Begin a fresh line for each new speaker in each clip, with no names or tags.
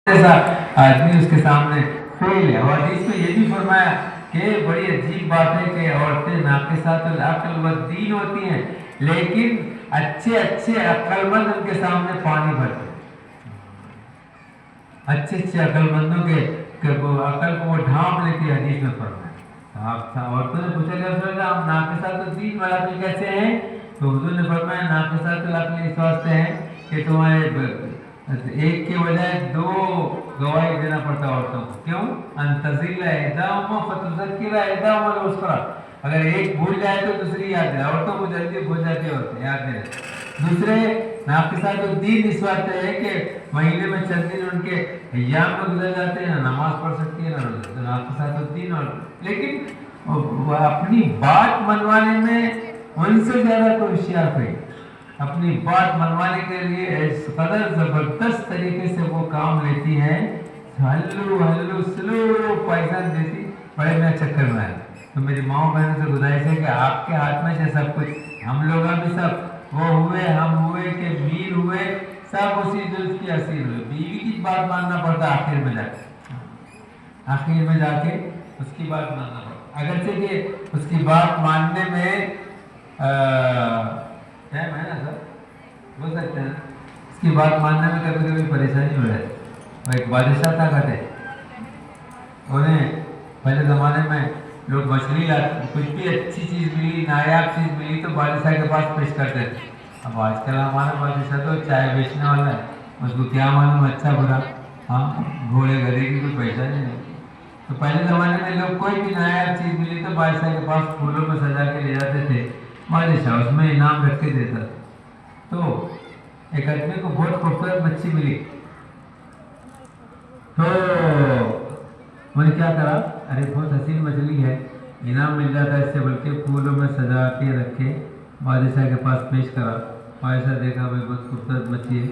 ایسا آدمی اس کے سامنے فیل ہے. اور حدیث میں یہ بھی فرمایا کہ بڑی عجیب بات ہے کہ عورتیں ناقصات العقل والدین ہوتی ہیں لیکن اچھے عقل مند ان کے سامنے پانی بھرتے ہیں. اچھے عقل مندوں کے عقل کو وہ ڈھانپ لیتی ہے. حدیث میں فرمایا عورتوں نے پوچھا کہ رسول اللہ ہم ناقصات الدین والعقل کیسے ہیں؟ تو حضور نے فرمایا ناقصات العقل اس واسطے ہیں کہ تمہارے ایک کے بجائے دو گواہی دینا پڑتا عورتوں کو. کیوں؟ انتظل احداہما فتذکر احداہما الاخری. اگر ایک بھول جائے تو دوسری یاد دلا. عورتوں کو جلدی بھول جاتے ہوتے یاد نہیں رہتے. دوسرے ناقصات الدین اس واسطے ہے کہ مہینے میں چند دن ان کے ایام میں گزر جاتے ہیں، نہ نماز پڑھ سکتی ہے نہ روزہ. تو ناقصات الدین. اور لیکن وہ اپنی بات منوانے میں ان سے زیادہ کوئی ہوشیار کوئی اپنی بات منوانے کے لیے اس قدر زبردست طریقے سے وہ کام لیتی ہے. ہلو سلو پیسہ دیتی بڑے میں چکر میں آئے. تو میری ماں بہنوں سے گزارش ہے کہ آپ کے ہاتھ میں سے سب کچھ. ہم لوگ بھی سب وہ ہوئے ہم ہوئے کہ میر ہوئے سب اسی جلد کی اسیر ہوئے. بیوی کی بات ماننا پڑتا آخر میں جا کے اس کی بات ماننا پڑتا. اگرچہ کہ اس کی بات ماننے میں ٹائم ہے نا سر بول سکتے ہیں اس کی بات ماننے میں کبھی کبھی پریشانی ہو جاتی. وہ ایک بادشاہ تھا کہتے انہیں پہلے زمانے میں لوگ مچھلی لاتے کچھ بھی اچھی چیز ملی نایاب چیز ملی تو بادشاہ کے پاس پیش کرتے تھے. اب آج کل ہمارا بادشاہ تو چائے بیچنے والا ہے اس کو کیا معلوم اچھا برا. ہاں گھوڑے گدھے کی کوئی پیسہ نہیں ہے. تو پہلے زمانے میں لوگ کوئی بھی نایاب چیز ملی تو بادشاہ کے پاس پھولوں میں سجا کے لے جاتے تھے. بادشاہ اس میں انعام رکھ کے دیتا. تو ایک آدمی کو بہت خوبصورت مچھلی ملی تو انہوں نے کیا کرا ارے بہت حسین مچھلی ہے انعام مل جاتا ہے اس سے بلکہ پھولوں میں سجا کے رکھے بادشاہ کے پاس پیش کرا. بادشاہ دیکھا بھائی بہت خوبصورت مچھلی ہے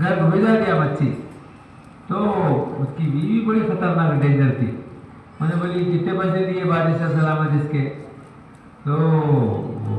گھر کو بھیجا دیا مچھلی. تو اس کی بیوی بڑی خطرناک ڈینجر تھی. انہوں نے بولی کتنے پیسے دیے بادشاہ سلامت اس کے؟ تو وہ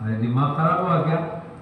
ارے دماغ خراب ہوا کیا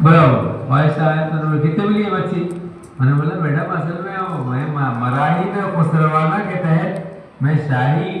برابر بادشاہ آیا تو کتنے ملی ہے مچھلی؟ میں نے بولا بیٹا اصل میں مراحی میں خسروانہ کے تحت میں شاہی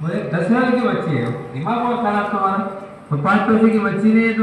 بولے 10,000 کی مچھلی ہے دماغ بہت خراب تمہارا. تو 5 پیسے کی مچھلی نہیں ہے تو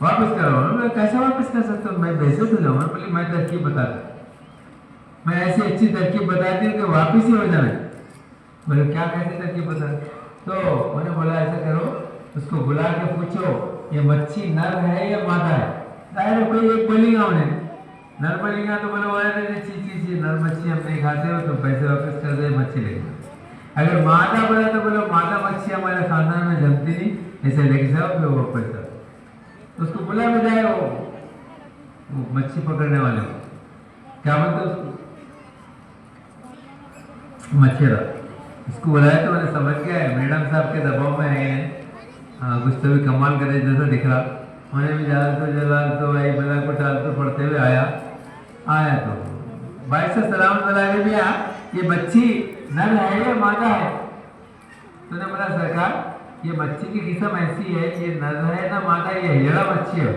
واپس کرو. کیسے واپس کر سکتا ہوں میں بحثت ہو جاؤں. بولی میں ترکیب بتاتا میں ایسی اچھی ترکیب بتاتی ہوں کہ واپس ہی ہو جانا. بولے کیا کیسے ترکیب بتا؟ تو انہوں نے بولا ایسا کرو اس کو بلا کے پوچھو یہ مچھلی نر ہے یا مادہ ہے. ظاہر کوئی ایک بولے گا انہیں نر بولے گا تو بولے وہ چیز نر مچھلی ہم نہیں کھاتے ہو تو پیسے واپس کر دے مچھلی لے گا. اگر مادہ بولا تو بولو مادہ مچھلی ہمارے خاندان میں جمتی نہیں ایسے لے کے جاؤ پھر وہ پیسہ اس کو بلا میں جائے وہ مچھلی پکڑنے والے کو کیا بولتے اس کو مچھرا. اس کو بلایا تو میں نے سمجھ گیا ہے میڈم صاحب کے دباؤ میں آئے ہیں کچھ تو بھی کمال کرے جیسا دکھ رہا. انہیں بھی جلال تو بھائی بلا کو ٹال تو پڑھتے ہوئے آیا تو بھائی سے سلام بلا کے بھی یہ مچھلی نر ہے یا مادہ ہے؟ تو نے بولا سرکار یہ مچھلی کی قسم ایسی ہے یہ نر ہے نہ مادہ یہ ہیڑا مچھلی ہے.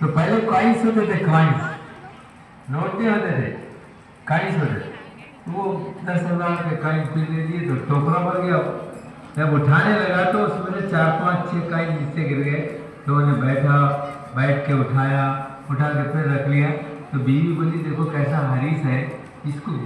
تو پہلے کوائنس ہوتے تھے کوائنس نوٹ نہیں ہوتے تھے کوائنس ہوتے تھے. وہ 10,000 کے کوائنس پھر دے دیے تو ٹوکرا بھر گیا. جب اٹھانے لگا تو اس میں سے 4-5-6 کوائنس نیچے گر گئے. تو انہیں بیٹھ کے اٹھا کے پھر رکھ لیا. تو بیوی بولی دیکھو کیسا حریص ہے اس کو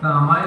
تو ہمارے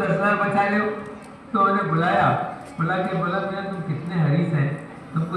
10,000 بچا لے. تو انہیں بلا کے بولا تم کتنے حریص ہیں تم کو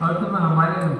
اور تم ہمارے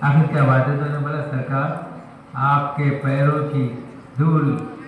آخر کیا بات ہے؟ تو انہوں نے بولا سرکار آپ کے پیروں کی دھول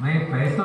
میں پیسوں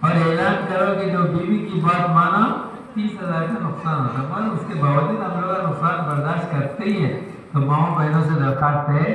اور اعلان کرو کہ جو بیوی کی بات مانا 30,000 کا نقصان ہوتا. پر اس کے باوجود ہم لوگ نقصان برداشت کرتے ہی ہیں. تو ماؤں بہنوں سے درخواست ہے